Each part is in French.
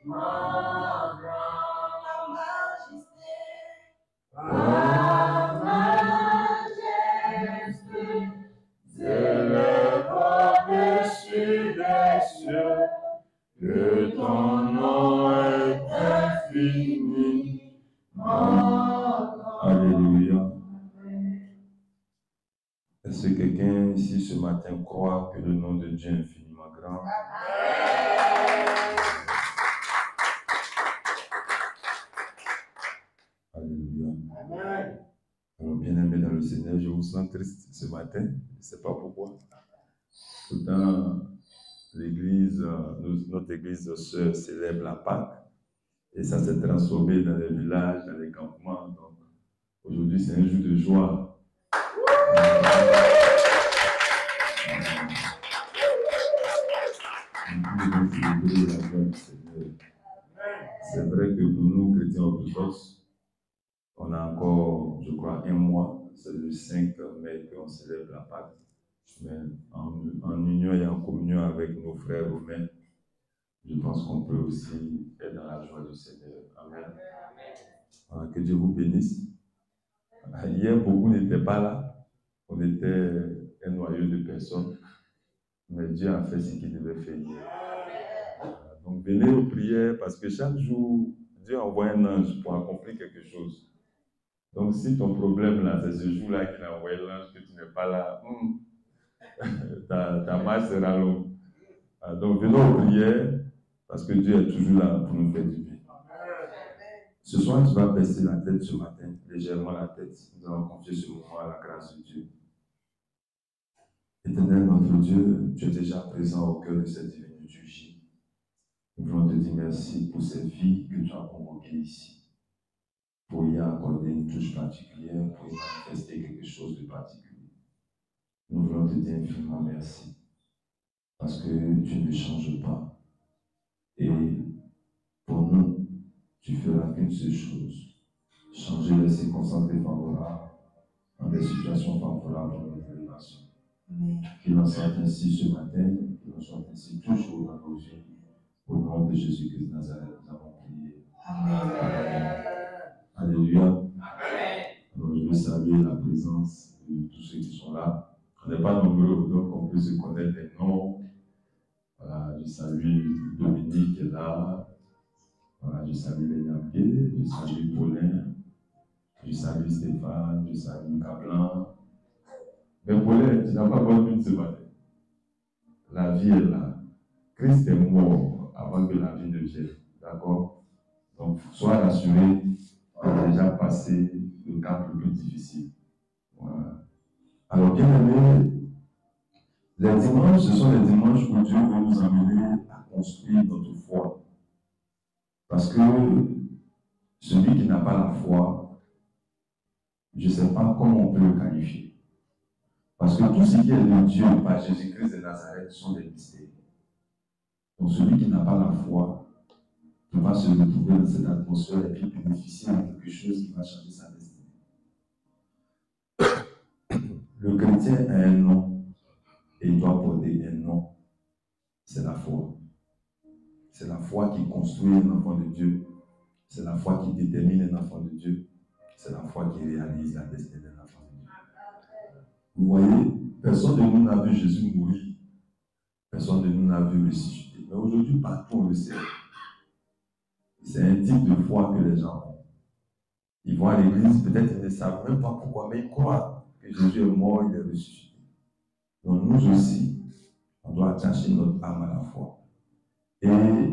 ma grande majesté. S'élève au-dessus des cieux, que ton nom est infini. Alléluia. Est-ce que quelqu'un ici ce matin croit que le nom de Dieu est infiniment grand? Alléluia. Alors, bien-aimés dans le Seigneur, je vous sens triste ce matin. Je ne sais pas pourquoi. Pourtant, l'église, notre église sœur célèbre la Pâque. Et ça s'est transformé dans les villages, dans les campements. Donc, aujourd'hui, c'est un jour de joie. C'est vrai que pour nous, chrétiens orthodoxes, on a encore, je crois, un mois. C'est le 5 mai qu'on célèbre la Pâque. Mais en union et en communion avec nos frères romains, je pense qu'on peut aussi être dans la joie du Seigneur. Amen. Voilà, que Dieu vous bénisse. Hier, beaucoup n'étaient pas là. On était un noyau de personnes. Mais Dieu a fait ce qu'il devait faire hier. Donc venez aux prières parce que chaque jour, Dieu envoie un ange pour accomplir quelque chose. Donc si ton problème là, c'est ce jour-là qu'il a envoyé l'ange, que tu n'es pas là, ta marche sera longue. Donc venez aux prières parce que Dieu est toujours là pour nous faire du bien. Ce soir, tu vas baisser la tête ce matin, légèrement la tête. Nous allons confier ce moment à la grâce de Dieu. Éternel notre Dieu, tu es déjà présent au cœur de cette divine liturgie. Nous voulons te dire merci pour cette vie que tu as convoquée ici, pour y accorder une touche particulière, pour y manifester quelque chose de particulier. Nous voulons te dire infiniment merci, parce que tu ne changes pas. Et pour nous, tu feras qu'une seule chose, changer les circonstances défavorables en des situations favorables pour notre relation. Qu'il en soit ainsi ce matin, qu'il en soit ainsi toujours dans nos vies. Au nom de Jésus-Christ de Nazareth, nous avons prié. Amen. Alléluia. Alors, je veux saluer la présence de tous ceux qui sont là. On n'est pas nombreux, donc on peut se connaître des noms. Voilà, je salue Dominique qui est là. Voilà, je salue les Nyampiers, je salue Paulin, je salue Stéphane, je salue Cablan. Mais Paulin, tu n'as pas bonne mine ce matin. La vie est là. Christ est mort avant que la vie ne vienne. D'accord? Donc, sois rassuré, tu as déjà passé le cap le plus difficile. Voilà. Alors, bien aimé, les dimanches, ce sont les dimanches où Dieu veut nous amener à construire notre foi. Parce que celui qui n'a pas la foi, je ne sais pas comment on peut le qualifier. Parce que tout ce qui est de Dieu par Jésus-Christ de Nazareth sont des mystères. Donc, celui qui n'a pas la foi ne peut pas se retrouver dans cette atmosphère et puis bénéficier de quelque chose qui va changer sa destinée. Le chrétien a un nom et il doit porter un nom. C'est la foi. C'est la foi qui construit un enfant de Dieu. C'est la foi qui détermine un enfant de Dieu. C'est la foi qui réalise la destinée d'un enfant de Dieu. Vous voyez, personne de nous n'a vu Jésus mourir. Personne de nous n'a vu ressusciter. Mais aujourd'hui, partout on le sait. C'est un type de foi que les gens ont. Ils vont à l'église, peut-être ils ne savent même pas pourquoi, mais ils croient que Jésus est mort, il est ressuscité. Donc nous aussi, on doit attacher notre âme à la foi. Et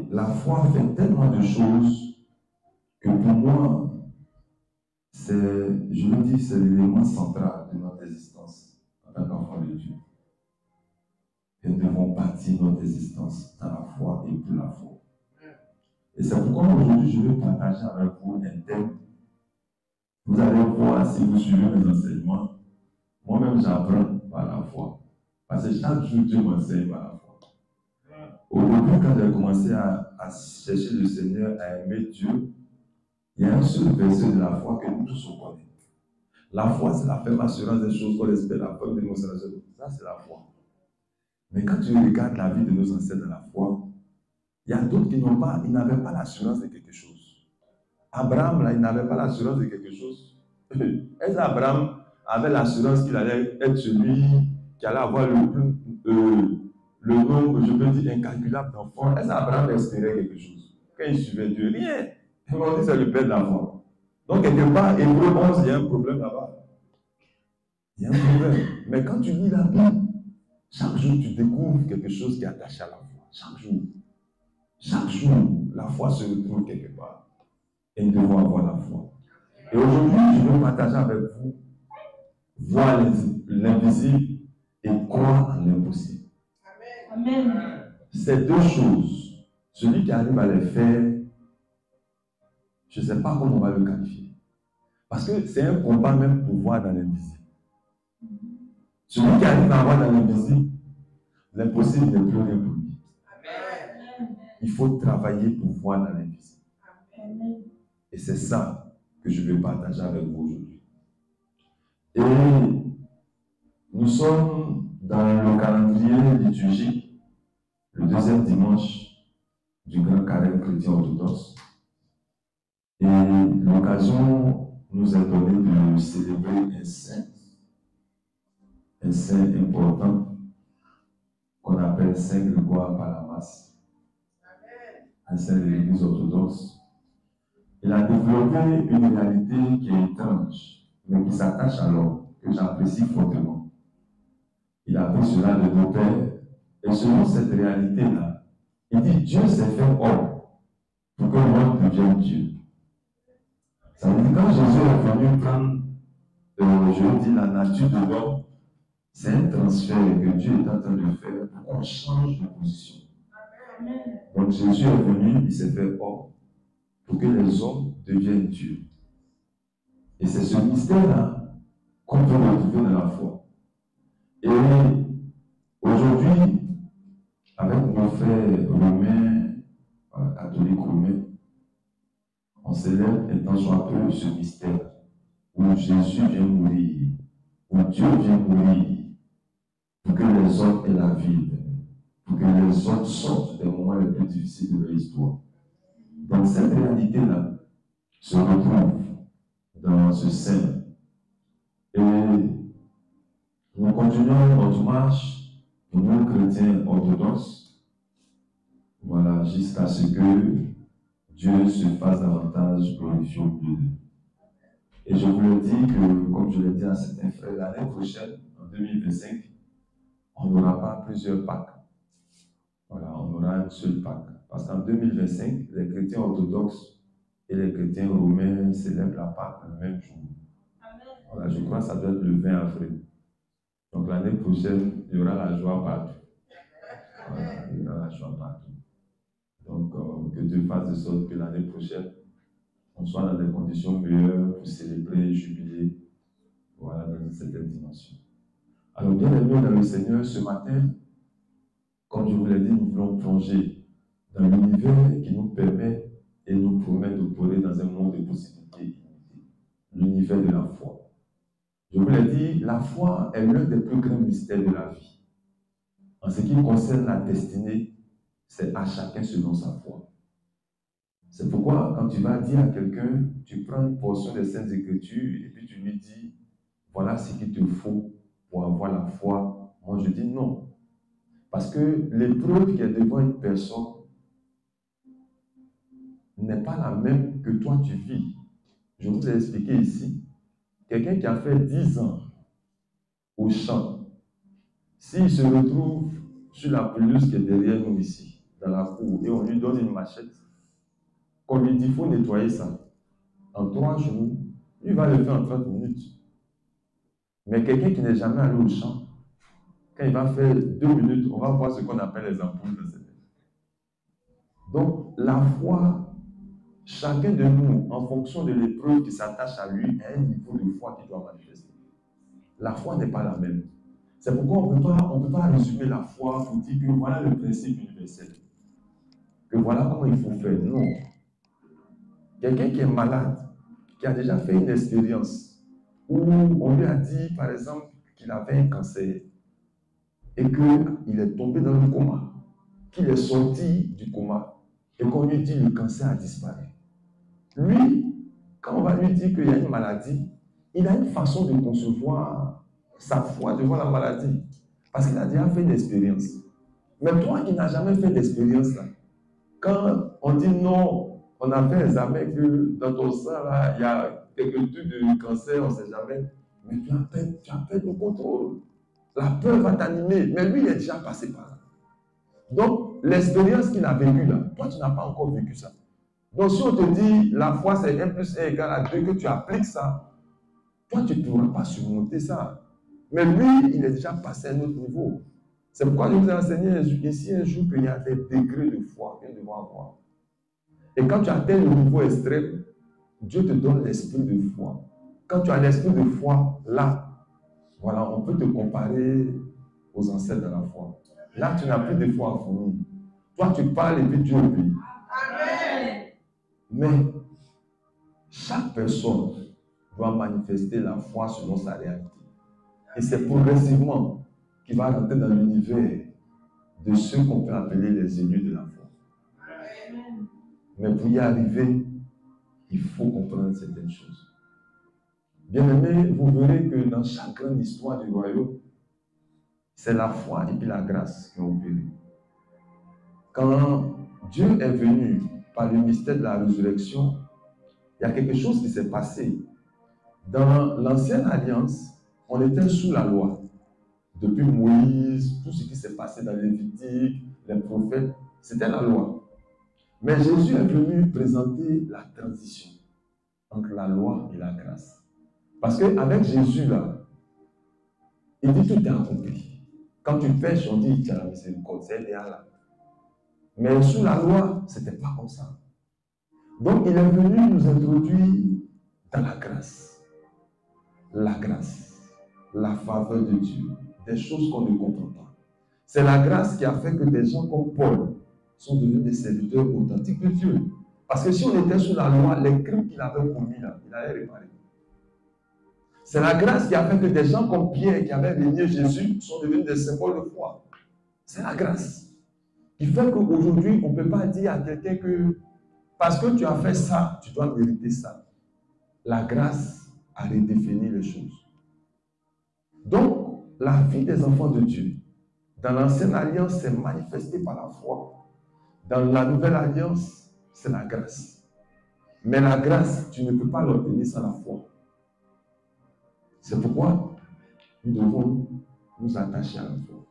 la foi fait tellement de choses que pour moi, je le dis, c'est l'élément central de notre existence en tant qu'enfant de Dieu. Et nous devons bâtir notre existence dans la foi et pour la foi. Et c'est pourquoi aujourd'hui, je vais partager avec vous un thème. Vous allez voir si vous suivez mes enseignements. Moi-même, j'apprends par la foi. Parce que chaque jour, Dieu m'enseigne par la foi. Au début, quand j'ai commencé à chercher le Seigneur, à aimer Dieu, il y a un seul verset de la foi que nous tous on connaît. La foi, c'est la ferme assurance des choses qu'on espère, la preuve de nos ancêtres. Ça, c'est la foi. Mais quand tu regardes la vie de nos ancêtres dans la foi, Il y a d'autres qui n'avaient pas l'assurance de quelque chose. Abraham, là, il n'avait pas l'assurance de quelque chose. Est-ce qu'Abraham avait l'assurance qu'il allait être celui qui allait avoir le nombre, je peux dire, incalculable d'enfants? Est-ce qu'Abraham espérait quelque chose? Quand il suivait Dieu, rien. On dit c'est le père de la foi. Donc, quelque part, Hébreu 11, il y a un problème là-bas. Il y a un problème. Mais quand tu lis la Bible, chaque jour, tu découvres quelque chose qui est attaché à la foi. Chaque jour. Chaque jour, la foi se retrouve quelque part. Et nous devons avoir la foi. Et aujourd'hui, je veux partager avec vous voir l'invisible et croire en l'impossible. Amen. Ces deux choses, celui qui arrive à les faire, je ne sais pas comment on va le qualifier. Parce que c'est un combat même pour voir dans l'invisible. Celui qui arrive à voir dans l'invisible, l'impossible n'est plus rien pour lui. Amen. Il faut travailler pour voir dans l'invisible. Amen. Et c'est ça que je vais partager avec vous aujourd'hui. Et nous sommes dans le calendrier liturgique, le deuxième dimanche du grand carême chrétien orthodoxe. Et l'occasion nous est donnée de célébrer un saint important qu'on appelle Saint Grégoire Palamas, un saint de l'Église orthodoxe. Il a développé une réalité qui est étrange, mais qui s'attache à l'homme, que j'apprécie fortement. Il a pris cela de nos pères, et selon cette réalité-là, il dit Dieu s'est fait homme pour que l'homme devienne Dieu. Ça veut dire quand Jésus est venu prendre, je dis, la nature de l'homme, c'est un transfert que Dieu est en train de faire pour qu'on change de position. Donc Jésus est venu, il s'est fait homme pour que les hommes deviennent Dieu. Et c'est ce mystère-là qu'on peut retrouver dans la foi. Et aujourd'hui, avec nos frères romains, catholiques romains, on célèbre un tant soit peu ce mystère où Jésus vient mourir, où Dieu vient mourir pour que les hommes aient la vie, pour que les hommes sortent des moments les plus difficiles de leur histoire. Donc cette réalité-là se retrouve dans ce saint. Et nous continuons notre marche pour nous chrétiens orthodoxes, voilà, jusqu'à ce que Dieu se fasse davantage glorifié au milieu d'eux. Et je vous le dis que, comme je l'ai dit à certains frères, l'année prochaine, en 2025, on n'aura pas plusieurs Pâques. Voilà, on aura une seule Pâque. Parce qu'en 2025, les chrétiens orthodoxes et les chrétiens romains célèbrent la Pâque le même jour. Voilà, je crois que ça doit être le 20 avril. Donc l'année prochaine, il y aura la joie partout. Voilà, il y aura la joie partout. Donc que Dieu fasse de sorte que l'année prochaine, on soit dans des conditions meilleures pour célébrer, jubiler, voilà, dans une certaine dimension. Alors, bien aimés dans le Seigneur, ce matin, comme je vous l'ai dit, nous voulons plonger dans l'univers qui nous permet et nous promet d'opérer dans un monde de possibilités illimitées. L'univers de la foi. Je vous l'ai dit, la foi est l'un des plus grands mystères de la vie. En ce qui concerne la destinée, c'est à chacun selon sa foi. C'est pourquoi, quand tu vas dire à quelqu'un, tu prends une portion des Saintes Écritures et puis tu lui dis, voilà ce qu'il te faut pour avoir la foi. Moi, je dis non. Parce que l'épreuve qui est devant une personne n'est pas la même que toi tu vis. Je vous ai expliqué ici. Quelqu'un qui a fait 10 ans au champ, s'il se retrouve sur la pelouse qui est derrière nous ici, dans la cour, et on lui donne une machette, qu'on lui dit, il faut nettoyer ça. En 3 jours, lui va le faire en 30 minutes. Mais quelqu'un qui n'est jamais allé au champ, quand il va faire 2 minutes, on va voir ce qu'on appelle les ampoules de cette. Donc, la foi, chacun de nous, en fonction de l'épreuve qui s'attache à lui, a un niveau de foi qu'il doit manifester. La foi n'est pas la même. C'est pourquoi on ne peut pas résumer la foi pour dire que voilà le principe universel. Que voilà comment il faut faire. Non. Quelqu'un qui est malade, qui a déjà fait une expérience, où on lui a dit, par exemple, qu'il avait un cancer, et qu'il est tombé dans le coma, qu'il est sorti du coma, et qu'on lui dit le cancer a disparu. Lui, quand on va lui dire qu'il y a une maladie, il a une façon de concevoir sa foi devant la maladie. Parce qu'il a déjà fait l'expérience. Mais toi qui n'as jamais fait l'expérience, là, quand on dit non, on a fait un examen que dans ton sang, là, il y a quelques trucs de cancer, on ne sait jamais. Mais tu as peur de contrôle. La peur va t'animer. Mais lui, il est déjà passé par là. Donc, l'expérience qu'il a vécue là, toi, tu n'as pas encore vécu ça. Donc, si on te dit la foi, c'est 1 plus 1 égale à 2, que tu appliques ça, toi, tu ne pourras pas surmonter ça. Mais lui, il est déjà passé à un autre niveau. C'est pourquoi je vous ai enseigné ici un jour qu'il y a des degrés de foi que nous devons avoir. Et quand tu atteins le niveau extrême, Dieu te donne l'esprit de foi. Quand tu as l'esprit de foi, là, voilà, on peut te comparer aux ancêtres de la foi. Là, tu n'as plus de foi à fournir. Toi, tu parles et puis Dieu obéit. Amen. Mais chaque personne doit manifester la foi selon sa réalité. Et c'est progressivement qu'il va rentrer dans l'univers de ceux qu'on peut appeler les élus de la foi. Amen. Mais pour y arriver, il faut comprendre certaines choses. Bien aimé, vous verrez que dans chaque grande histoire du royaume, c'est la foi et puis la grâce qui ont opéré. Quand Dieu est venu par le mystère de la résurrection, il y a quelque chose qui s'est passé. Dans l'ancienne alliance, on était sous la loi. Depuis Moïse, tout ce qui s'est passé dans les Lévitique, les prophètes, c'était la loi. Mais Jésus est venu présenter la transition entre la loi et la grâce. Parce qu'avec Jésus, là, il dit tout est accompli. Quand tu pêches, on dit tu as la miséricorde, c'est bien là. Mais sous la loi, ce n'était pas comme ça. Donc, il est venu nous introduire dans la grâce. La grâce, la faveur de Dieu, des choses qu'on ne comprend pas. C'est la grâce qui a fait que des gens comme Paul sont devenus des serviteurs authentiques de Dieu. Parce que si on était sous la loi, les crimes qu'il avait commis, là, il allait réparer. C'est la grâce qui a fait que des gens comme Pierre, qui avaient régné Jésus, sont devenus des symboles de foi. C'est la grâce qui fait qu'aujourd'hui, on ne peut pas dire à quelqu'un que parce que tu as fait ça, tu dois mériter ça. La grâce a redéfini les choses. Donc, la vie des enfants de Dieu, dans l'ancienne alliance, c'est manifesté par la foi. Dans la nouvelle alliance, c'est la grâce. Mais la grâce, tu ne peux pas l'obtenir sans la foi. C'est pourquoi nous devons nous attacher à la foi.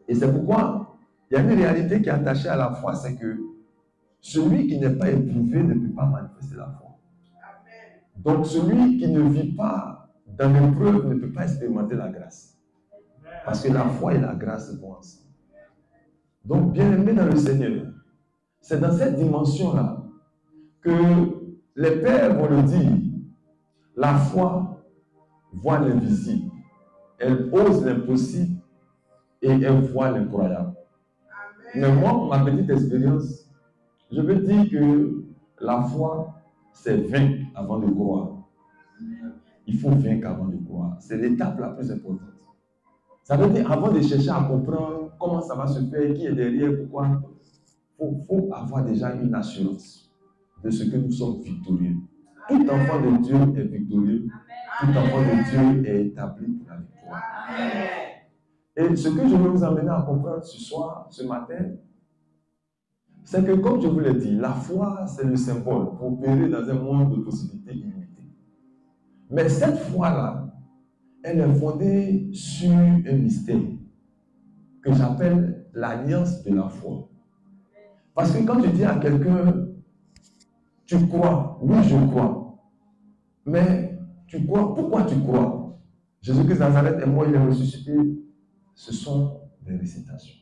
Et c'est pourquoi il y a une réalité qui est attachée à la foi, c'est que celui qui n'est pas éprouvé ne peut pas manifester la foi. Donc celui qui ne vit pas dans l'épreuve ne peut pas expérimenter la grâce. Parce que la foi et la grâce vont ensemble. Donc bien aimé dans le Seigneur, c'est dans cette dimension-là que les pères vont le dire, la foi voit l'invisible, elle ose l'impossible et elle voit l'incroyable. Mais moi, pour ma petite expérience, je veux dire que la foi, c'est vaincre avant de croire. Il faut vaincre avant de croire. C'est l'étape la plus importante. Ça veut dire, avant de chercher à comprendre comment ça va se faire, qui est derrière, pourquoi, il faut avoir déjà une assurance de ce que nous sommes victorieux. Tout enfant de Dieu est victorieux. Tout enfant de Dieu est établi pour la victoire. Et ce que je veux vous amener à comprendre ce soir, ce matin, c'est que, comme je vous l'ai dit, la foi, c'est le symbole pour opérer dans un monde de possibilités illimitées. Mais cette foi-là, elle est fondée sur un mystère que j'appelle l'alliance de la foi. Parce que quand tu dis à quelqu'un, tu crois, oui, je crois, mais tu crois, pourquoi tu crois? Jésus-Christ Nazareth et moi, il est ressuscité. Ce sont des récitations.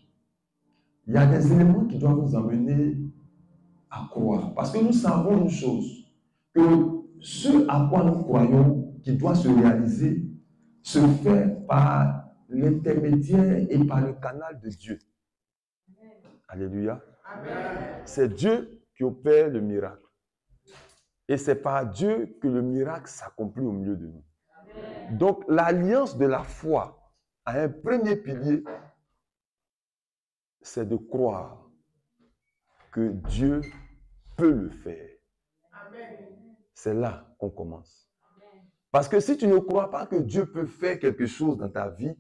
Il y a des éléments qui doivent nous amener à croire. Parce que nous savons une chose, que ce à quoi nous croyons, qui doit se réaliser, se fait par l'intermédiaire et par le canal de Dieu. Amen. Alléluia. Amen. C'est Dieu qui opère le miracle. Et c'est par Dieu que le miracle s'accomplit au milieu de nous. Amen. Donc l'alliance de la foi a un premier pilier, c'est de croire que Dieu peut le faire. Amen. C'est là qu'on commence. Parce que si tu ne crois pas que Dieu peut faire quelque chose dans ta vie,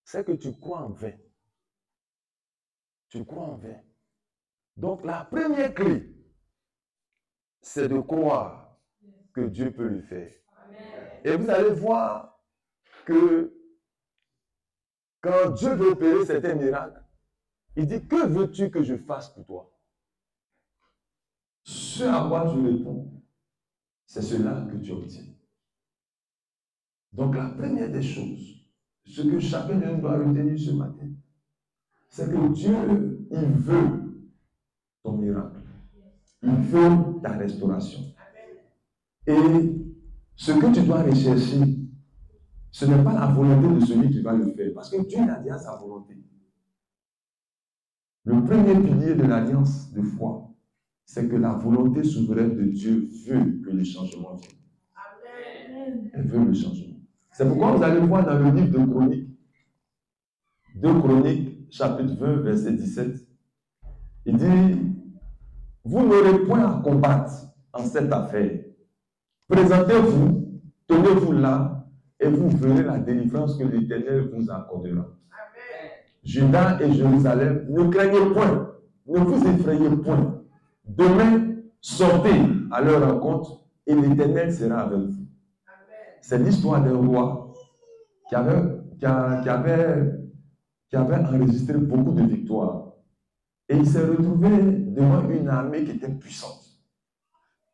c'est que tu crois en vain. Tu crois en vain. Donc la première clé, c'est de croire que Dieu peut le faire. Amen. Et vous allez voir que quand Dieu veut opérer certains miracles, il dit, que veux-tu que je fasse pour toi? Ce à quoi tu réponds, c'est cela que tu obtiens. Donc la première des choses, ce que chacun de nous doit retenir ce matin, c'est que Dieu, il veut ton miracle. Il veut ta restauration. Et ce que tu dois rechercher, ce n'est pas la volonté de celui qui va le faire, parce que Dieu a déjà sa volonté. Le premier pilier de l'alliance de foi, c'est que la volonté souveraine de Dieu veut que le changement vienne. Amen. Elle veut le changement. C'est pourquoi vous allez voir dans le livre de Chroniques, 2 Chroniques, chapitre 20, verset 17, il dit, vous n'aurez point à combattre en cette affaire. Présentez-vous, tenez-vous là, et vous verrez la délivrance que l'Éternel vous accordera. Amen. Juda et Jérusalem, ne craignez point, ne vous effrayez point. Demain, sortez à leur rencontre et l'Éternel sera avec vous. Amen. C'est l'histoire d'un roi qui avait enregistré beaucoup de victoires. Et il s'est retrouvé devant une armée qui était puissante.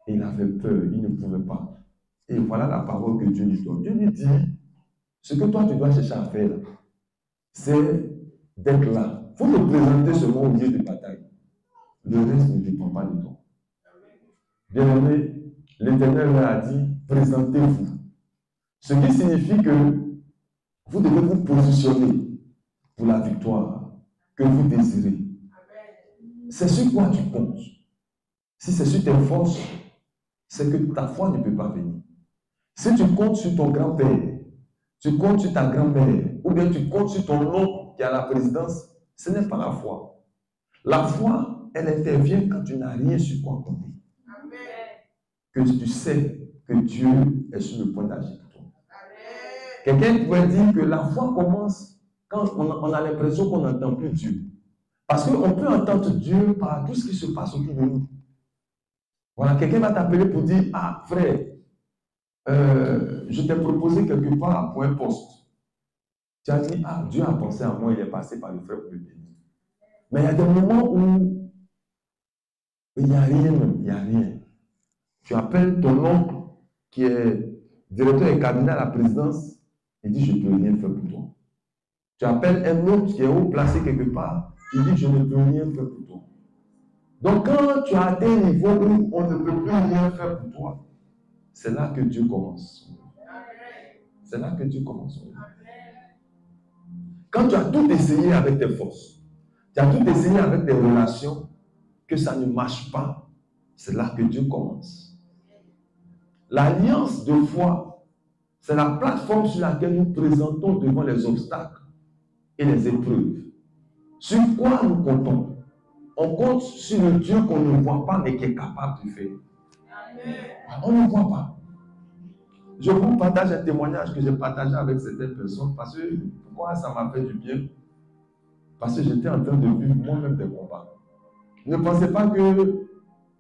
Et il avait peur, il ne pouvait pas. Et voilà la parole que Dieu lui donne. Dieu lui dit, ce que toi tu dois chercher à faire, c'est d'être là. Il faut te présenter seulement au lieu de bataille. Le reste ne dépend pas de toi. Bien aimé, l'Éternel leur a dit, présentez-vous. Ce qui signifie que vous devez vous positionner pour la victoire que vous désirez. C'est sur quoi tu comptes. Si c'est sur tes forces, c'est que ta foi ne peut pas venir. Si tu comptes sur ton grand-père, tu comptes sur ta grand-mère, ou bien tu comptes sur ton oncle qui a la présidence, ce n'est pas la foi. La foi, elle intervient quand tu n'as rien sur quoi compter. Amen. Que tu sais que Dieu est sur le point d'agir pour toi. Amen. Quelqu'un pourrait dire que la foi commence quand on a l'impression qu'on n'entend plus Dieu. Parce qu'on peut entendre Dieu par tout ce qui se passe autour de nous. Voilà, quelqu'un va t'appeler pour dire, ah frère, je t'ai proposé quelque part pour un poste. Tu as dit, ah, Dieu a pensé à moi, il est passé par le frère pour me bénir. Mais il y a des moments où il n'y a rien, il n'y a rien. Tu appelles ton oncle qui est directeur de cabinet à la présidence et dit, je ne peux rien faire pour toi. Tu appelles un autre qui est haut placé quelque part, il dit, je ne peux rien faire pour toi. Donc quand tu as atteint un niveau où on ne peut plus rien faire pour toi, c'est là que Dieu commence. C'est là que Dieu commence. Quand tu as tout essayé avec tes forces, tu as tout essayé avec tes relations, que ça ne marche pas, c'est là que Dieu commence. L'alliance de foi, c'est la plateforme sur laquelle nous présentons devant les obstacles et les épreuves. Sur quoi nous comptons? On compte sur le Dieu qu'on ne voit pas mais qui est capable de faire. On ne voit pas. Je vous partage un témoignage que j'ai partagé avec certaines personnes parce que pourquoi ça m'a fait du bien? Parce que j'étais en train de vivre moi-même des combats. Ne pensez pas que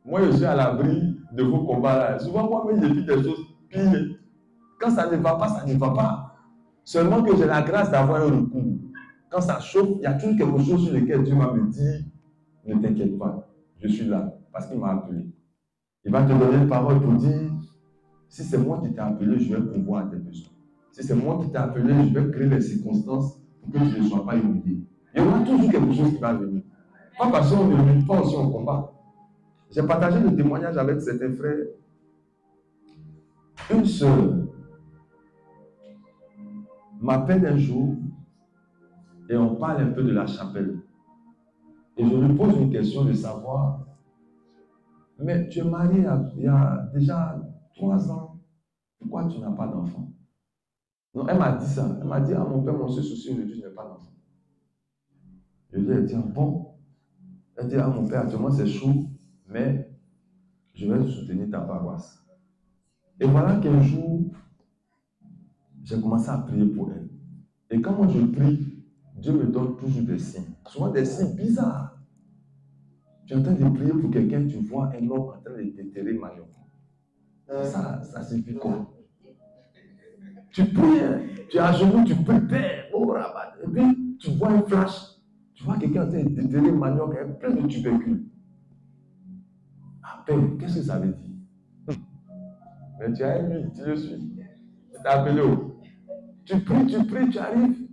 moi je suis à l'abri de vos combats-là. Souvent moi-même je vis des choses pires. Quand ça ne va pas, ça ne va pas. Seulement que j'ai la grâce d'avoir un recours. Quand ça chauffe, il y a toujours quelque chose sur lequel Dieu va me dire, ne t'inquiète pas, je suis là, parce qu'il m'a appelé. Il va te donner une parole pour dire, si c'est moi qui t'ai appelé, je vais pourvoir à tes besoins. Si c'est moi qui t'ai appelé, je vais créer les circonstances pour que tu ne sois pas humilié. Il y aura toujours quelque chose qui va venir. Pas parce qu'on ne lutte pas aussi en combat. J'ai partagé le témoignage avec certains frères. Une sœur m'appelle un jour et on parle un peu de la chapelle. Et je lui pose une question de savoir, mais tu es marié il y a déjà 3 ans, pourquoi tu n'as pas d'enfant? Non, elle m'a dit ça. Elle m'a dit, ah mon père, mon seul souci aujourd'hui, je n'ai pas d'enfant. Je lui ai dit, bon, Elle dit, ah mon père, actuellement c'est chaud, mais je vais soutenir ta paroisse. Et voilà qu'un jour, j'ai commencé à prier pour elle. Et quand moi je prie, Dieu me donne toujours des signes. Souvent des signes bizarres. Tu es en train de prier pour quelqu'un, tu vois un homme en train de déterrer Marion. Ça suffit quoi? Tu pries, hein, tu es à genoux, tu pries, Père, oh rabat. Et puis tu vois un flash, tu vois quelqu'un en train de déterrer Marion, qui est plein de tubercules. Ah, Père, qu'est-ce que ça veut dire? Mais tu as lui, tu le suis. Tu t'es appelé où? Tu pries, tu arrives.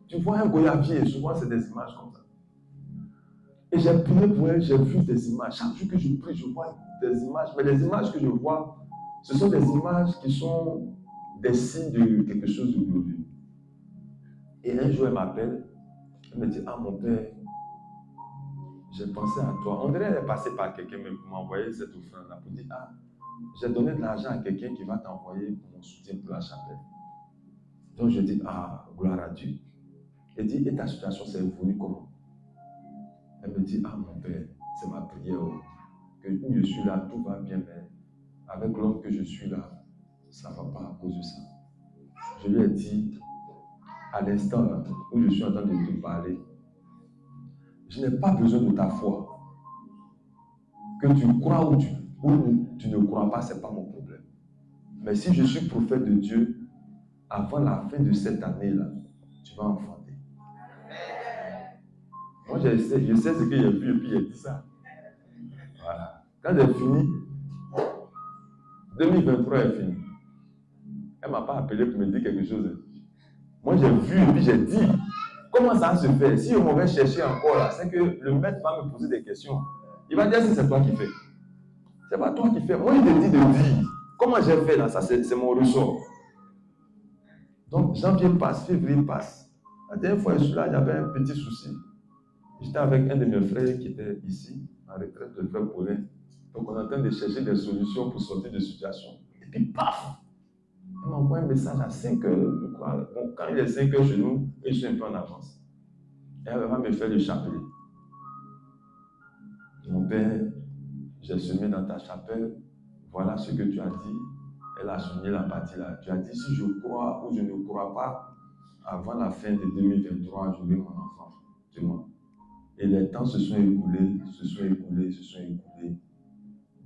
Tu vois un goyavier, souvent c'est des images comme ça. Et j'ai prié pour elle, j'ai vu des images. Chaque jour que je prie, je vois des images. Mais les images que je vois, ce sont des images qui sont des signes de quelque chose de glorieux. Et un jour, elle m'appelle, elle me dit, ah mon père, j'ai pensé à toi. On dirait qu'elle est passée par quelqu'un pour m'envoyer cette offrande-là, pour dire, ah, j'ai donné de l'argent à quelqu'un qui va t'envoyer pour mon soutien pour la chapelle. Donc je dis, ah, gloire à Dieu. Elle dit, et ta situation s'est évoluée comment? Elle me dit, ah mon père, c'est ma prière, que où je suis là, tout va bien, mais avec l'homme que je suis là, ça ne va pas à cause de ça. Je lui ai dit, à l'instant là, où je suis en train de te parler, je n'ai pas besoin de ta foi. Que tu crois ou tu ne crois pas, ce n'est pas mon problème. Mais si je suis prophète de Dieu, avant la fin de cette année-là, tu vas enfanter. Moi, je sais ce que j'ai vu et puis j'ai dit ça. Voilà. Quand j'ai fini, 2023 est fini. Elle ne m'a pas appelé pour me dire quelque chose. Moi, j'ai vu et puis j'ai dit, comment ça se fait? Si je m'aurais cherché encore là, c'est que le maître va me poser des questions. Il va dire si c'est toi qui fais. C'est pas toi qui fais. Moi, il te dit de dire. Comment j'ai fait là? Ça, c'est mon ressort. Donc, janvier passe, février passe. La dernière fois, je suis là, il y avait un petit souci. J'étais avec un de mes frères qui était ici, en retraite, le frère Paulin. Donc, on est en train de chercher des solutions pour sortir de la situation. Et puis, paf! Elle m'envoie un message à 5 heures, je crois. Bon, quand il est 5 heures chez nous, je suis un peu en avance. Et elle va me faire le chapelet. Mon père, j'ai semé dans ta chapelle, voilà ce que tu as dit. Elle a souligné la partie là. Tu as dit, si je crois ou je ne crois pas, avant la fin de 2023, j'aurai mon enfant. Tu vois. Et les temps se sont écoulés.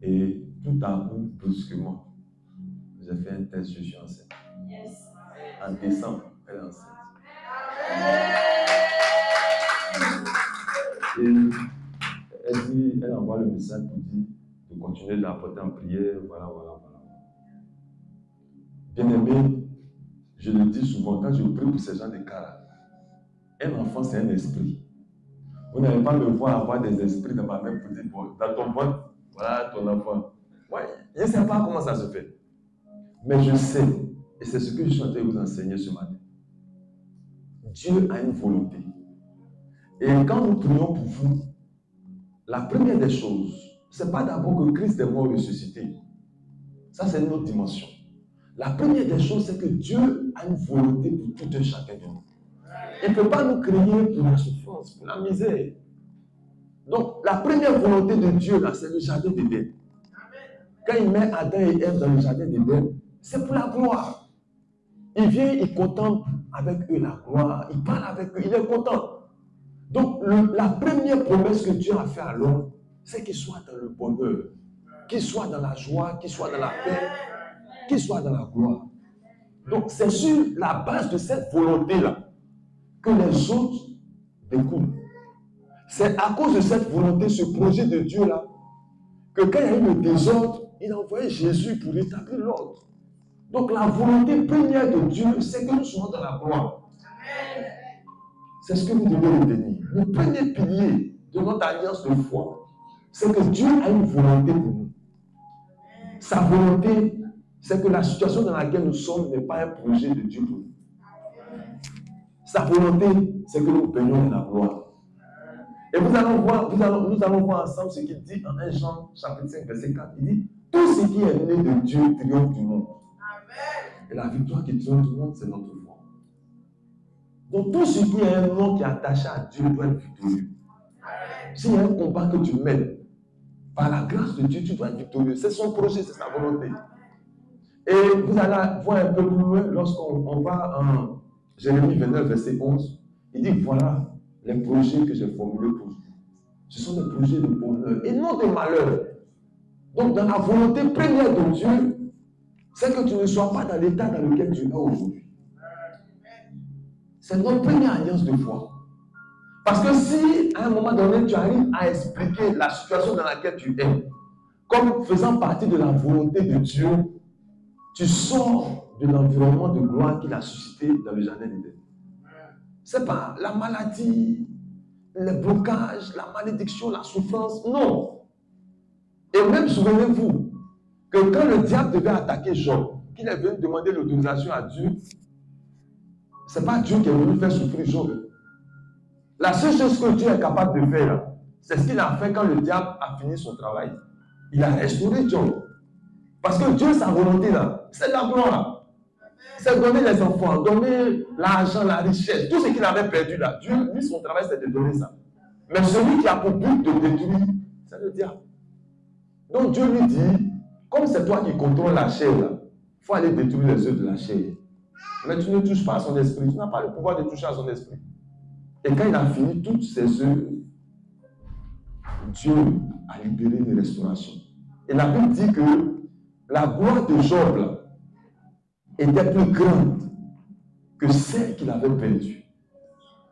Et tout à coup, brusquement, j'ai fait un test, je suis enceinte. Yes. En décembre, elle est enceinte. Et elle envoie le message pour dire de continuer de la porter en prière, voilà. Bien aimé, je le dis souvent, quand je prie pour ces gens de cas, un enfant c'est un esprit. Vous n'allez pas me voir avoir des esprits dans ma main pour dire, bon, dans ton ventre, voilà ton enfant. Ouais, je ne sais pas comment ça se fait. Mais je sais, et c'est ce que je suis en train de vous enseigner ce matin. Dieu a une volonté. Et quand nous prions pour vous, la première des choses, ce n'est pas d'abord que Christ est mort ressuscité. Ça, c'est une autre dimension. La première des choses, c'est que Dieu a une volonté pour tout un chacun de nous. Il ne peut pas nous créer pour la souffrance, pour la misère. Donc, la première volonté de Dieu, là, c'est le jardin d'Éden. Quand il met Adam et Ève dans le jardin d'Éden, c'est pour la gloire. Il vient, il contemple avec eux la gloire, il parle avec eux, il est content. Donc, la première promesse que Dieu a faite à l'homme, c'est qu'il soit dans le bonheur, qu'il soit dans la joie, qu'il soit dans la paix, qu'il soit dans la gloire. Donc, c'est sur la base de cette volonté-là que les autres découlent. C'est à cause de cette volonté, ce projet de Dieu-là, que quand il y a eu le désordre, il a envoyé Jésus pour rétablir l'ordre. Donc, la volonté première de Dieu, c'est que nous soyons dans la gloire. C'est ce que vous devez retenir. Le premier pilier de notre alliance de foi, c'est que Dieu a une volonté pour nous. Sa volonté, c'est que la situation dans laquelle nous sommes n'est pas un projet de Dieu pour nous. Sa volonté, c'est que nous baignons dans la gloire. Et nous allons voir ensemble ce qu'il dit en 1 Jean chapitre 5, verset 4. Il dit, tout ce qui est né de Dieu triomphe du monde. Et la victoire qui triomphe du monde, c'est notre foi. Donc tout ce qui est un nom qui est attaché à Dieu doit être victorieux. S'il y a un combat que tu mènes, par la grâce de Dieu, tu dois être victorieux. C'est son projet, c'est sa volonté. Et vous allez voir un peu plus loin lorsqu'on va en Jérémie 29, verset 11. Il dit, voilà les projets que j'ai formulés pour vous. Ce sont des projets de bonheur et non de malheur. Donc, dans la volonté première de Dieu, c'est que tu ne sois pas dans l'état dans lequel tu es aujourd'hui. C'est notre première alliance de foi. Parce que si, à un moment donné, tu arrives à expliquer la situation dans laquelle tu es, comme faisant partie de la volonté de Dieu, tu sors de l'environnement de gloire qu'il a suscité dans le jardin d'Éden. Ce n'est pas la maladie, les blocages, la malédiction, la souffrance, non. Et même, souvenez-vous, que quand le diable devait attaquer Job, qu'il est venu demander l'autorisation à Dieu, ce n'est pas Dieu qui est venu faire souffrir Job. La seule chose que Dieu est capable de faire, c'est ce qu'il a fait quand le diable a fini son travail. Il a restauré Job. Parce que Dieu, sa volonté là, c'est la gloire. C'est donner les enfants, donner l'argent, la richesse, tout ce qu'il avait perdu là. Dieu, lui, son travail, c'est de donner ça. Mais celui qui a pour but de détruire, c'est le diable. Donc Dieu lui dit, comme c'est toi qui contrôles la chair là, il faut aller détruire les œuvres de la chair. Mais tu ne touches pas à son esprit. Tu n'as pas le pouvoir de toucher à son esprit. Et quand il a fini toutes ses œuvres, Dieu a libéré une restauration. Et la Bible dit que la gloire de Job là, était plus grande que celle qu'il avait perdue.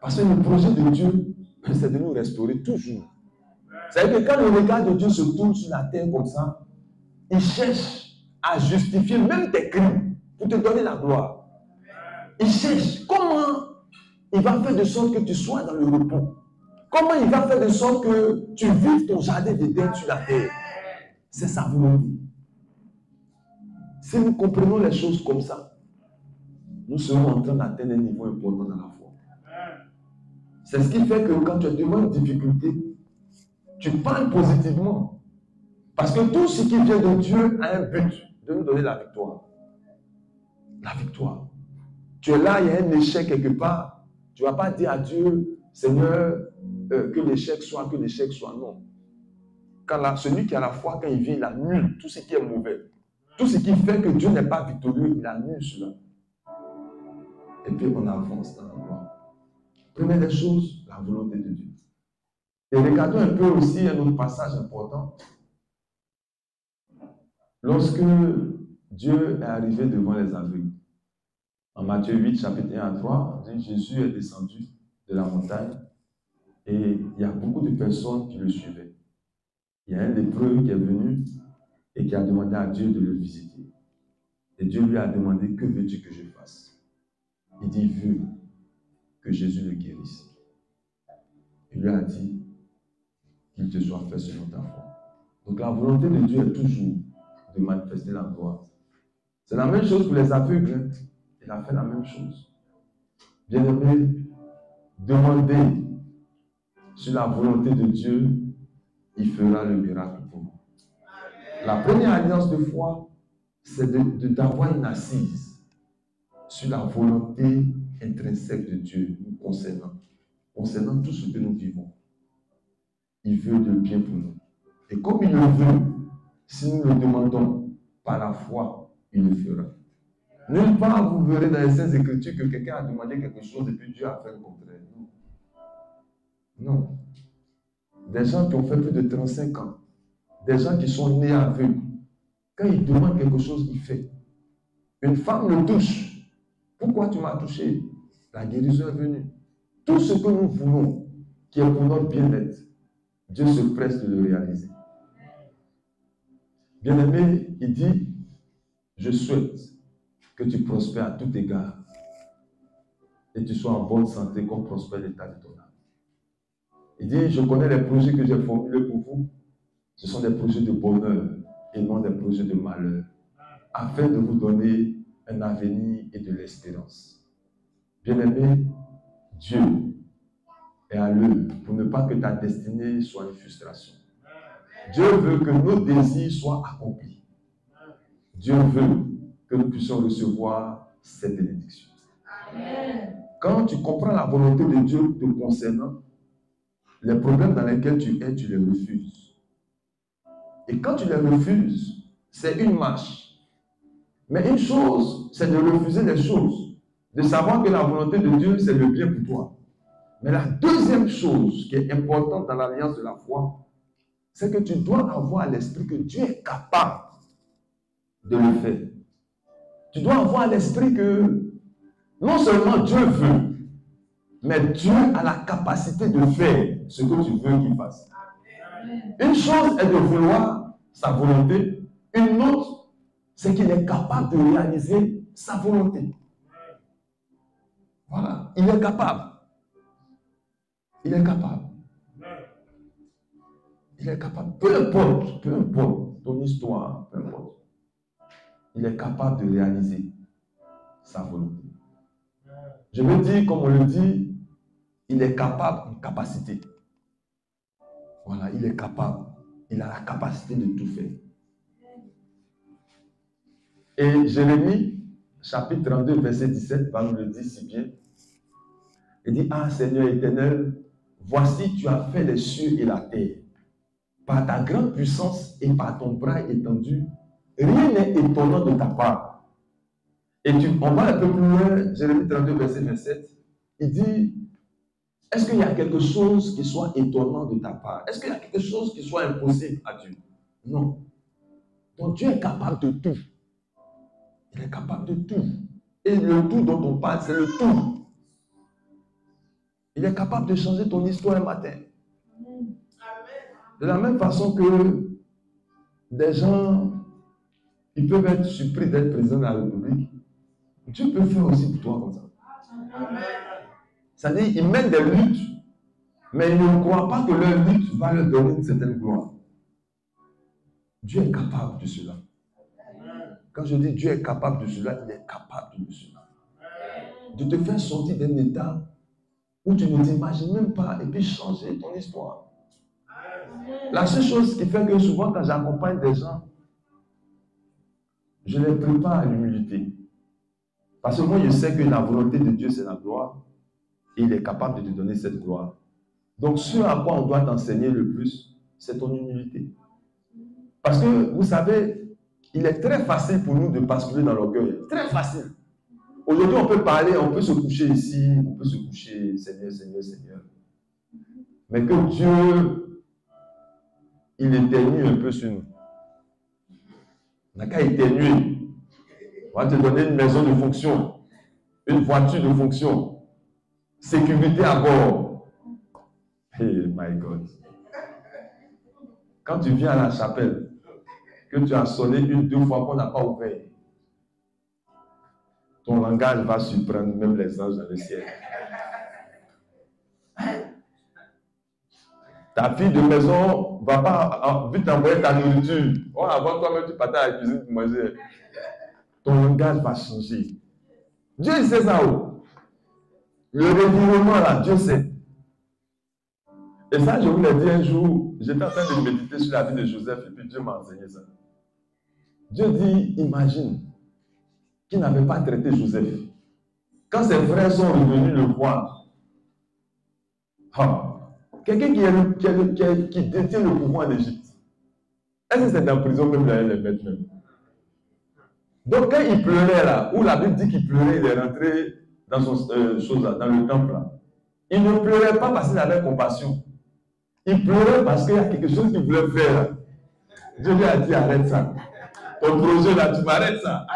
Parce que le projet de Dieu, c'est de nous restaurer toujours. C'est-à-dire que quand le regard de Dieu se tourne sur la terre comme ça, il cherche à justifier même tes crimes pour te donner la gloire. Il cherche comment il va faire de sorte que tu sois dans le repos. Comment il va faire de sorte que tu vives ton jardin d'Éden sur la terre. C'est sa volonté. Si nous comprenons les choses comme ça, nous serons en train d'atteindre un niveau important dans la foi. C'est ce qui fait que quand tu es devant une difficulté, tu parles positivement. Parce que tout ce qui vient de Dieu a un but, de nous donner la victoire. La victoire. Tu es là, il y a un échec quelque part. Tu ne vas pas dire à Dieu, Seigneur, que l'échec soit, non. Quand celui qui a la foi, quand il vient, il annule tout ce qui est mauvais. Tout ce qui fait que Dieu n'est pas victorieux, il annule cela. Et puis on avance dans la gloire. Première des choses, la volonté de Dieu. Et regardons un peu aussi un autre passage important. Lorsque Dieu est arrivé devant les aveugles, en Matthieu 8, chapitre 1 à 3, dit, Jésus est descendu de la montagne et il y a beaucoup de personnes qui le suivaient. Il y a un lépreux qui est venu et qui a demandé à Dieu de le visiter. Et Dieu lui a demandé, que veux-tu que je fasse? Il dit, veux que Jésus le guérisse. Il lui a dit, qu'il te soit fait selon ta foi. Donc la volonté de Dieu est toujours de manifester la gloire. C'est la même chose pour les aveugles. Il a fait la même chose. Bien-aimés, demandez sur la volonté de Dieu, il fera le miracle pour vous. La première alliance de foi, c'est d'avoir une assise sur la volonté intrinsèque de Dieu nous concernant tout ce que nous vivons. Il veut le bien pour nous. Et comme il le veut, si nous le demandons par la foi, il le fera. Nulle part vous verrez dans les Saintes Écritures que quelqu'un a demandé quelque chose et puis Dieu a fait le contraire. Non. Des gens qui ont fait plus de 35 ans, des gens qui sont nés aveugles, quand ils demandent quelque chose, il fait. Une femme le touche. Pourquoi tu m'as touché? La guérison est venue. Tout ce que nous voulons, qui est pour notre bien-être, Dieu se presse de le réaliser. Bien-aimé, il dit, je souhaite que tu prospères à tout égard et tu sois en bonne santé comme prospère l'état de ton âme. Il dit, je connais les projets que j'ai formulés pour vous. Ce sont des projets de bonheur et non des projets de malheur, afin de vous donner un avenir et de l'espérance. Bien-aimé, Dieu est à l'œuvre pour ne pas que ta destinée soit une frustration. Dieu veut que nos désirs soient accomplis. Dieu veut que nous puissions recevoir cette bénédiction. Amen. Quand tu comprends la volonté de Dieu te concernant, les problèmes dans lesquels tu es, tu les refuses. Et quand tu les refuses, c'est une marche. Mais une chose, c'est de refuser les choses. De savoir que la volonté de Dieu, c'est le bien pour toi. Mais la deuxième chose qui est importante dans l'alliance de la foi, c'est que tu dois avoir à l'esprit que Dieu est capable de le faire. Tu dois avoir à l'esprit que non seulement Dieu veut, mais Dieu a la capacité de faire ce que tu veux qu'il fasse. Une chose est de vouloir sa volonté, une autre, c'est qu'il est capable de réaliser sa volonté. Voilà, il est capable. Il est capable. Il est capable. Peu importe ton histoire, peu importe. Il est capable de réaliser sa volonté. Je veux dire, comme on le dit, il est capable, une capacité. Voilà, il est capable. Il a la capacité de tout faire. Et Jérémie, chapitre 32, verset 17, va nous le dire si bien. Il dit, ah Seigneur éternel, voici tu as fait les cieux et la terre. Par ta grande puissance et par ton bras étendu, rien n'est étonnant de ta part. Et on va un peu plus loin, Jérémie 32, verset 27, il dit, est-ce qu'il y a quelque chose qui soit étonnant de ta part? Est-ce qu'il y a quelque chose qui soit impossible à Dieu? Non. Donc Dieu est capable de tout. Il est capable de tout. Et le tout dont on parle, c'est le tout. Il est capable de changer ton histoire un matin. De la même façon que des gens, ils peuvent être surpris d'être président de la République. Dieu peut faire aussi pour toi comme ça. C'est-à-dire, ils mènent des luttes, mais ils ne croient pas que leur lutte va leur donner une certaine gloire. Dieu est capable de cela. Quand je dis Dieu est capable de cela, il est capable de cela. De te faire sortir d'un état où tu ne t'imagines même pas et puis changer ton histoire. La seule chose qui fait que souvent quand j'accompagne des gens, je les prépare à l'humilité. Parce que moi je sais que la volonté de Dieu c'est la gloire et il est capable de te donner cette gloire. Donc ce à quoi on doit t'enseigner le plus, c'est ton humilité. Parce que vous savez, il est très facile pour nous de basculer dans l'orgueil. Très facile. Aujourd'hui, on peut parler, on peut se coucher ici, on peut se coucher, Seigneur, Seigneur, Seigneur. Mais que Dieu, il éternue un peu sur nous. On n'a qu'à éternuer. On va te donner une maison de fonction, une voiture de fonction, sécurité à bord. Hey, my God. Quand tu viens à la chapelle, que tu as sonné une, deux fois qu'on n'a pas ouvert, ton langage va surprendre même les anges dans le ciel. Ta fille de maison ne va pas vite envoyer ta nourriture. Oh, avant toi-même, tu partais à la cuisine pour manger. Ton langage va changer. Dieu il sait ça. Oh. Le revirement là, Dieu sait. Et ça, je vous l'ai dit un jour, j'étais en train de méditer sur la vie de Joseph et puis Dieu m'a enseigné ça. Dieu dit, imagine qu'il n'avait pas traité Joseph. Quand ses frères sont revenus le voir, quelqu'un qui détient le pouvoir en Égypte, est-ce que c'est en prison même d'aller les mettre même? Donc quand il pleurait là, où la Bible dit qu'il pleurait, il est rentré dans son chose là, dans le temple là. Il ne pleurait pas parce qu'il avait compassion. Il pleurait parce qu'il y a quelque chose qu'il voulait faire là. Dieu lui a dit arrête ça. Ton projet là, tu m'arrêtes ça.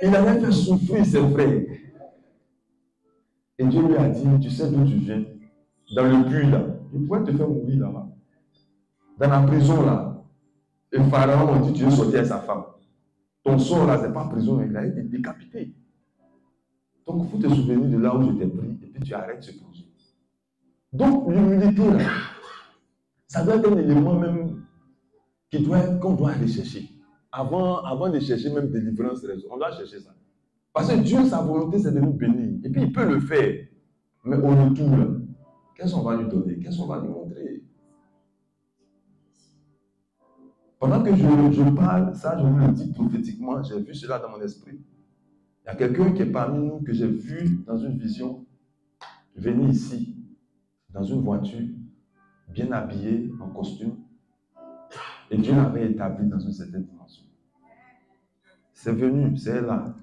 Il avait fait souffrir ses frères. Et Dieu lui a dit, tu sais d'où tu viens? Dans le puits là. Il pourrait te faire mourir là-bas. Dans la prison là. Et Pharaon a dit, tu veux sortir à sa femme. Ton sort là, ce n'est pas prison, il a été décapité. Donc il faut te souvenir de là où je t'ai pris et puis tu arrêtes ce projet. Donc l'humilité là, ça doit être un élément même qu'on doit aller chercher. Avant de chercher même délivrance, on doit chercher ça. Parce que Dieu, sa volonté, c'est de nous bénir. Et puis il peut le faire. Mais au retour, qu'est-ce qu'on va lui donner? Qu'est-ce qu'on va lui montrer? Pendant que je parle, ça je vous le dis prophétiquement, j'ai vu cela dans mon esprit. Il y a quelqu'un qui est parmi nous que j'ai vu dans une vision venir ici. dans une voiture, bien habillé, en costume, et Dieu l'avait établi dans une certaine dimension. C'est venu, c'est là.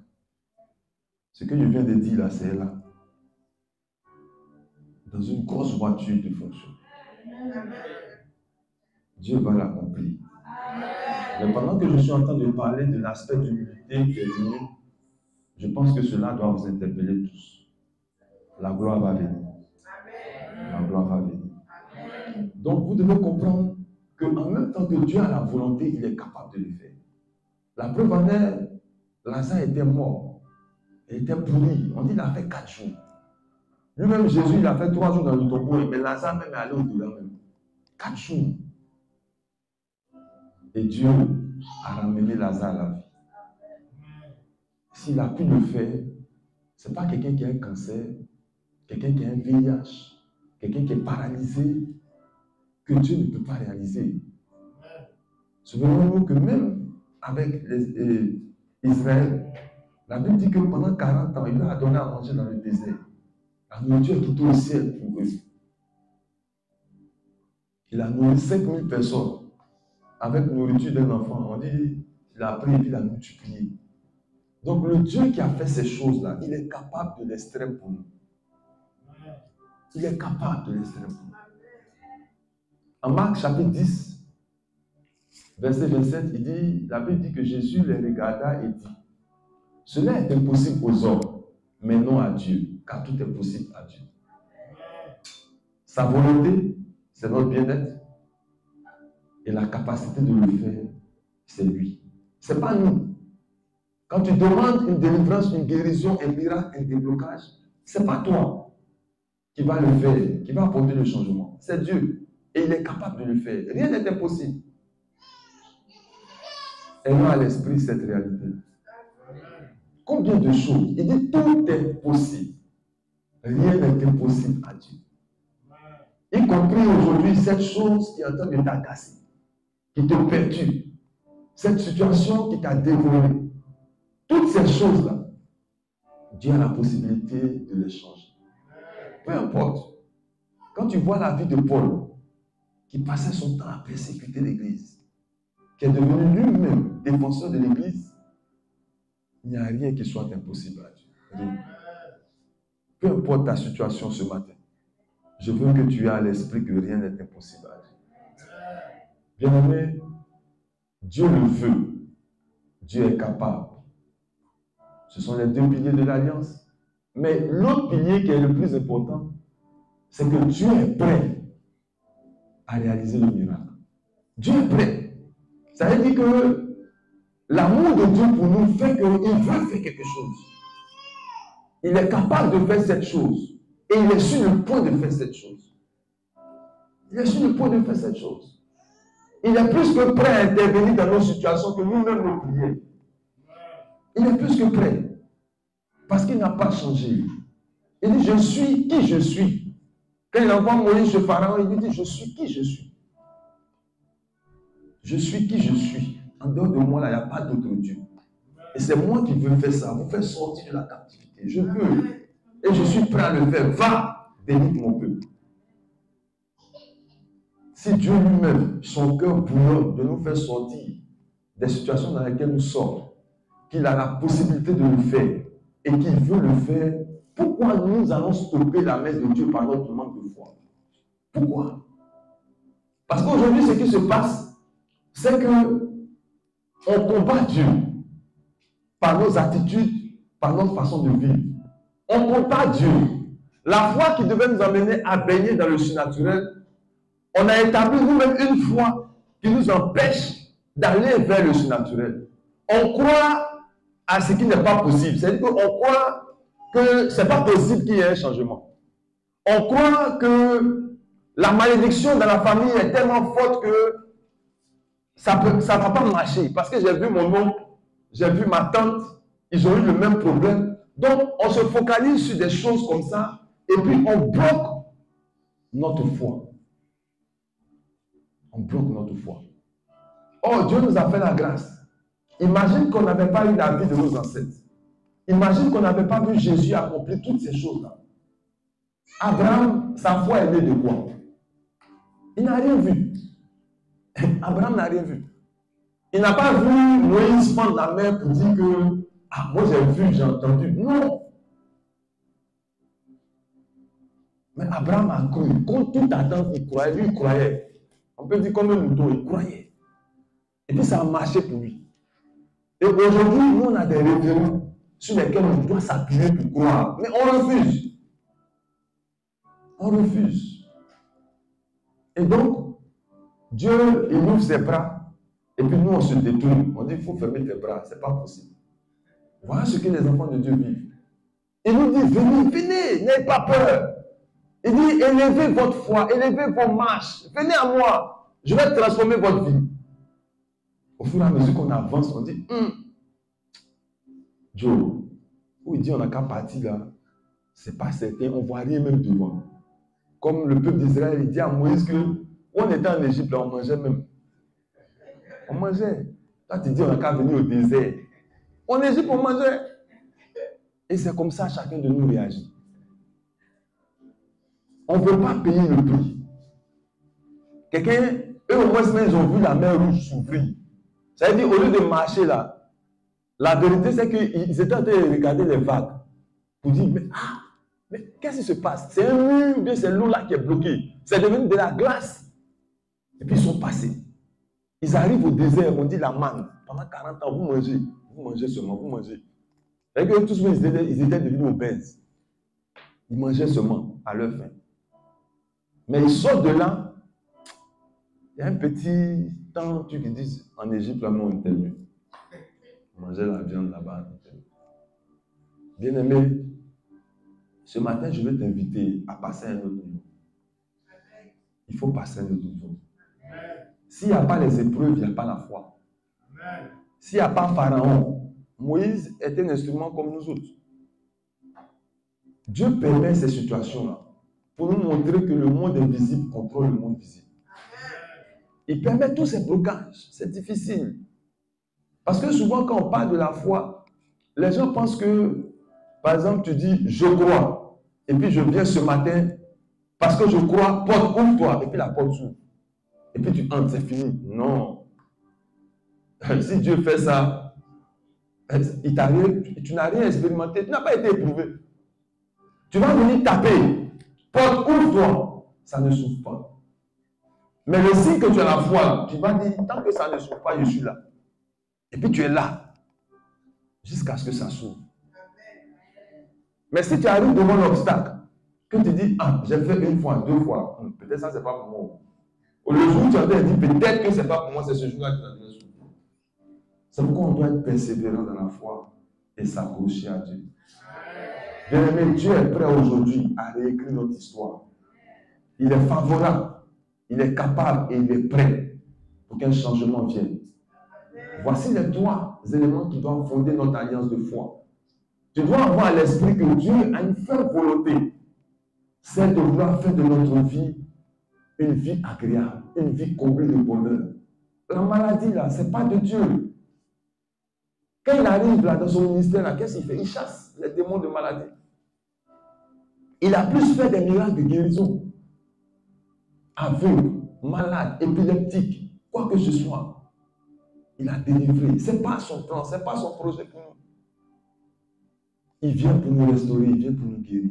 Ce que je viens de dire là, c'est là. Dans une grosse voiture de fonction. Dieu va l'accomplir. Mais pendant que je suis en train de parler de l'aspect d'humilité qui est venu, je pense que cela doit vous interpeller tous. La gloire va venir. La gloire va venir. Donc vous devez comprendre qu'en même temps que Dieu a la volonté, il est capable de le faire. La preuve en est, Lazare était mort. Il était pourri. On dit qu'il a fait 4 jours. Lui-même, Jésus, il a fait 3 jours dans le tombeau, mais Lazare même est allé au-delà même. 4 jours. Et Dieu a ramené Lazare à la vie. S'il a pu le faire, ce n'est pas quelqu'un qui a un cancer, quelqu'un qui a un VIH, quelqu'un qui est paralysé, que Dieu ne peut pas réaliser. Souvenons-nous que même avec Israël, la Bible dit que pendant 40 ans, il leur a donné à manger dans le désert. La nourriture est tout au ciel pour eux. Il a nourri 5000 personnes avec la nourriture d'un enfant. On dit qu'il a pris et puis il a multiplié. Donc le Dieu qui a fait ces choses-là, il est capable de l'extrême pour nous. Il est capable de l'extrême pour nous. En Marc chapitre 10, verset 27, la Bible dit que Jésus les regarda et dit, cela est impossible aux hommes, mais non à Dieu, car tout est possible à Dieu. Sa volonté, c'est notre bien-être, et la capacité de le faire, c'est lui. Ce n'est pas nous. Quand tu demandes une délivrance, une guérison, un miracle, un déblocage, ce n'est pas toi qui va le faire, qui va apporter le changement. C'est Dieu. Et il est capable de le faire. Rien n'est impossible. Ayons à l'esprit cette réalité. Combien de choses? Il dit tout est possible. Rien n'est impossible à Dieu. Y compris aujourd'hui cette chose qui est en train de t'agacer, qui te perturbe, cette situation qui t'a dévoré. Toutes ces choses-là, Dieu a la possibilité de les changer. Peu importe. Quand tu vois la vie de Paul, qui passait son temps à persécuter l'Église, qui est devenu lui-même défenseur de l'Église, il n'y a rien qui soit impossible à Dieu. Rien. Peu importe ta situation ce matin, je veux que tu aies à l'esprit que rien n'est impossible à Dieu. Bien-aimé, Dieu le veut. Dieu est capable. Ce sont les 2 piliers de l'alliance. Mais l'autre pilier qui est le plus important, c'est que Dieu est prêt à réaliser le miracle. Dieu est prêt. Ça veut dire que l'amour de Dieu pour nous fait qu'il veut faire quelque chose. Il est capable de faire cette chose. Et il est sur le point de faire cette chose. Il est sur le point de faire cette chose. Il est plus que prêt à intervenir dans nos situations que nous-mêmes nous prions. Il est plus que prêt. Parce qu'il n'a pas changé. Il dit, je suis qui je suis. Quand il envoie Moïse chez Pharaon, il lui dit, je suis qui je suis. Je suis qui je suis. En dehors de moi, là, il n'y a pas d'autre Dieu. Et c'est moi qui veux faire ça, vous faire sortir de la captivité. Je veux. Et je suis prêt à le faire. Va, bénis mon peuple. Si Dieu lui-même, son cœur bouillonne de nous faire sortir des situations dans lesquelles nous sommes, qu'il a la possibilité de le faire et qu'il veut le faire, pourquoi nous allons stopper la messe de Dieu par notre manque de foi? Pourquoi? Parce qu'aujourd'hui, ce qui se passe, c'est que on combat Dieu par nos attitudes, par notre façon de vivre. On combat Dieu. La foi qui devait nous amener à baigner dans le surnaturel, on a établi nous-mêmes une foi qui nous empêche d'aller vers le surnaturel. On croit à ce qui n'est pas possible. C'est-à-dire qu'on croit que ce n'est pas possible qu'il y ait un changement. On croit que la malédiction dans la famille est tellement forte que ça ne va pas marcher. Parce que j'ai vu mon oncle, j'ai vu ma tante, ils ont eu le même problème. Donc, on se focalise sur des choses comme ça et puis on bloque notre foi. On bloque notre foi. Oh, Dieu nous a fait la grâce. Imagine qu'on n'avait pas eu la vie de nos ancêtres. Imagine qu'on n'avait pas vu Jésus accomplir toutes ces choses-là. Abraham, sa foi est née de quoi? Il n'a rien vu. Abraham n'a rien vu. Il n'a pas vu Moïse prendre la mer pour dire que ah, moi j'ai vu, j'ai entendu. Non. Mais Abraham a cru. Contre toute attente, il croyait. Lui, il croyait. On peut dire comme un mouton, il croyait. Et puis ça a marché pour lui. Et aujourd'hui, nous, on a des référents sur lesquels on doit s'appuyer pour croire. Mais on refuse. On refuse. Et donc, Dieu, il ouvre ses bras. Et puis nous, on se détourne. On dit, il faut fermer tes bras. Ce n'est pas possible. Voilà ce que les enfants de Dieu vivent. Il nous dit, venez, venez, n'ayez pas peur. Il dit, élevez votre foi, élevez vos marches. Venez à moi. Je vais transformer votre vie. Au fur et à mesure qu'on avance, on dit, Joe, où il dit, on n'a qu'à partir là. Ce n'est pas certain, on ne voit rien même devant. Comme le peuple d'Israël, il dit à Moïse que, où on était en Égypte, là, on mangeait même. On mangeait. Là, tu dis, on n'a qu'à venir au désert. En Égypte, on mangeait. Et c'est comme ça, chacun de nous réagit. On ne veut pas payer le prix. Quelqu'un, eux au moins, ils ont vu la mer rouge s'ouvrir. Ça veut dire, au lieu de marcher là, la vérité, c'est qu'ils étaient en train de regarder les vagues. Pour dire, mais qu'est-ce qui se passe? C'est un mur, c'est l'eau là qui est bloquée. C'est devenu de la glace. Et puis ils sont passés. Ils arrivent au désert, on dit la manne. Pendant 40 ans, vous mangez seulement, vous mangez. Et que tous ils étaient devenus obèses. Ils mangeaient seulement à leur faim. Mais ils sortent de là. Il y a un petit temps, tu qui dis, en Égypte, là, on était mieux. On mangeait la viande là-bas. Bien-aimé, ce matin, je vais t'inviter à passer à un autre niveau. Il faut passer à un autre niveau. S'il n'y a pas les épreuves, il n'y a pas la foi. S'il n'y a pas Pharaon, Moïse est un instrument comme nous autres. Dieu permet ces situations-là pour nous montrer que le monde invisible contrôle le monde visible. Il permet tous ces blocages. C'est difficile. Parce que souvent, quand on parle de la foi, les gens pensent que, par exemple, tu dis « je crois ». Et puis je viens ce matin parce que je crois, porte, ouvre-toi. Et puis la porte s'ouvre. Et puis tu entres, c'est fini. Non. Si Dieu fait ça, il t'arrive, tu n'as rien expérimenté, tu n'as pas été éprouvé. Tu vas venir taper. Porte, ouvre-toi. Ça ne s'ouvre pas. Mais le signe que tu as la foi, tu vas dire, tant que ça ne s'ouvre pas, je suis là. Et puis tu es là. Jusqu'à ce que ça s'ouvre. Mais si tu arrives devant l'obstacle, que tu dis, ah, j'ai fait une fois, deux fois, peut-être ça, c'est pas pour moi. Au le jour où tu as dit, peut-être que c'est pas pour moi, c'est ce jour-là que tu as dit. C'est pourquoi on doit être persévérant dans la foi et s'accrocher à Dieu. Bien-aimé, Dieu est prêt aujourd'hui à réécrire notre histoire. Il est favorable, il est capable et il est prêt pour qu'un changement vienne. Voici les trois éléments qui doivent fonder notre alliance de foi. Tu dois avoir à l'esprit que Dieu a une ferme volonté, c'est de vouloir faire de notre vie une vie agréable, une vie comblée de bonheur. La maladie, là, ce n'est pas de Dieu. Quand il arrive là dans son ministère, là, qu'est-ce qu'il fait? Il chasse les démons de maladie. Il a plus fait des miracles de guérison. Aveugle, malade, épileptique, quoi que ce soit. Il a délivré. Ce n'est pas son plan, ce n'est pas son projet pour nous. Il vient pour nous restaurer, il vient pour nous guérir.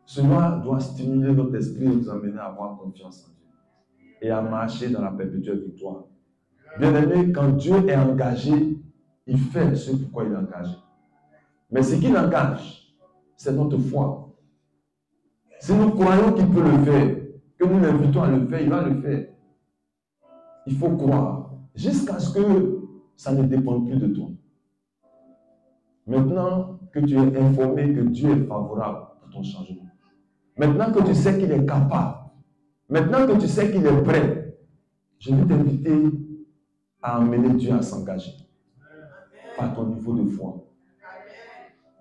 Cela doit stimuler notre esprit et nous amener à avoir confiance en Dieu et à marcher dans la perpétuelle victoire. Bien-aimé, quand Dieu est engagé, il fait ce pourquoi il est engagé. Mais ce qu'il engage, c'est notre foi. Si nous croyons qu'il peut le faire, que nous l'invitons à le faire, il va le faire. Il faut croire jusqu'à ce que ça ne dépende plus de toi. Maintenant que tu es informé que Dieu est favorable à ton changement, maintenant que tu sais qu'il est capable, maintenant que tu sais qu'il est prêt, je vais t'inviter à amener Dieu à s'engager par ton niveau de foi.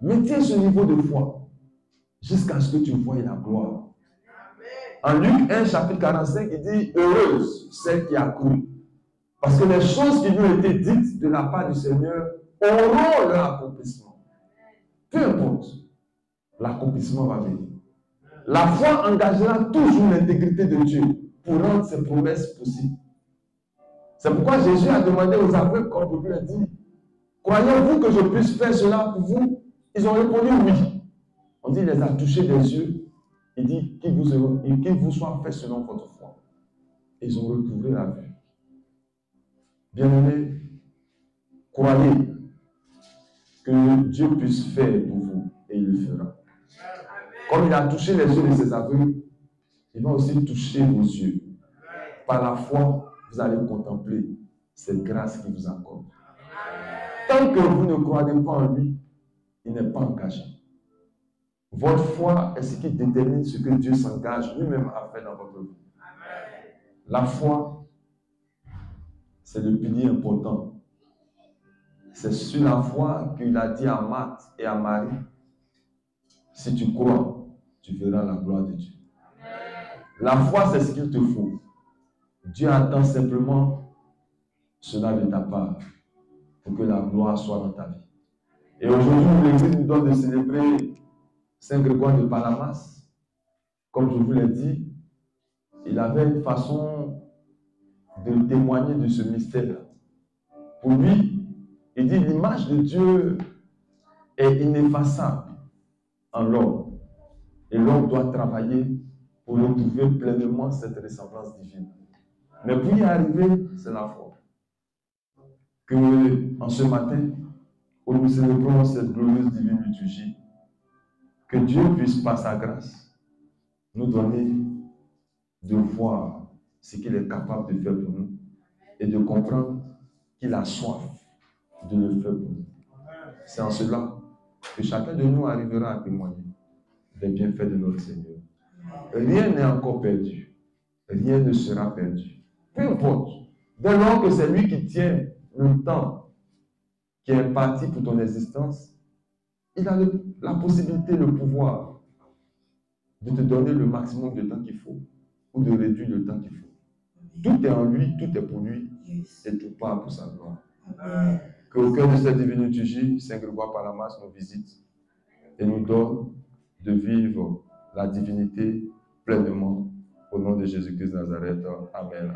Mettez ce niveau de foi jusqu'à ce que tu voies la gloire. En Luc 1, chapitre 45, il dit « Heureuse celle qui a cru, parce que les choses qui lui ont été dites de la part du Seigneur auront leur accomplissement. » Peu importe. l'accomplissement va venir. La foi engagera toujours l'intégrité de Dieu pour rendre ses promesses possibles. C'est pourquoi Jésus a demandé aux aveugles, comme vous l'avez dit, croyez-vous que je puisse faire cela pour vous? Ils ont répondu oui. On dit, il les a touchés des yeux. Il dit, qu'il vous soit fait selon votre foi. Ils ont recouvré la vue. Bien-aimés, croyez que Dieu puisse faire pour vous et il le fera. Comme il a touché les yeux de ses aveugles, il va aussi toucher vos yeux. Par la foi, vous allez contempler cette grâce qu'il vous accorde. Tant que vous ne croyez pas en lui, il n'est pas engagé. Votre foi est ce qui détermine ce que Dieu s'engage lui-même à faire dans votre vie. La foi, c'est le pilier important. C'est sur la foi qu'il a dit à Marthe et à Marie, si tu crois, tu verras la gloire de Dieu. La foi, c'est ce qu'il te faut. Dieu attend simplement cela de ta part pour que la gloire soit dans ta vie. Et aujourd'hui, l'Église nous donne de célébrer Saint Grégoire de Palamas. Comme je vous l'ai dit, il avait une façon de témoigner de ce mystère. Pour lui, il dit l'image de Dieu est ineffaçable en l'homme. Et l'homme doit travailler pour retrouver pleinement cette ressemblance divine. Mais pour y arriver, c'est la foi. Que en ce matin, où nous célébrons cette glorieuse divine liturgie, que Dieu puisse, par sa grâce, nous donner de voir ce qu'il est capable de faire pour nous et de comprendre qu'il a soif de le faire pour nous. C'est en cela que chacun de nous arrivera à témoigner des bienfaits de notre Seigneur. Rien n'est encore perdu. Rien ne sera perdu. Peu importe. Dès lors que c'est lui qui tient le temps qui est imparti pour ton existence, il a la possibilité, le pouvoir de te donner le maximum de temps qu'il faut ou de réduire le temps qu'il faut. Tout est en lui, tout est pour lui et tout part pour sa gloire. Que au cœur de cette divine liturgie, Saint Grégoire Palamas nous visite et nous donne de vivre la divinité pleinement au nom de Jésus-Christ de Nazareth. Amen. Amen.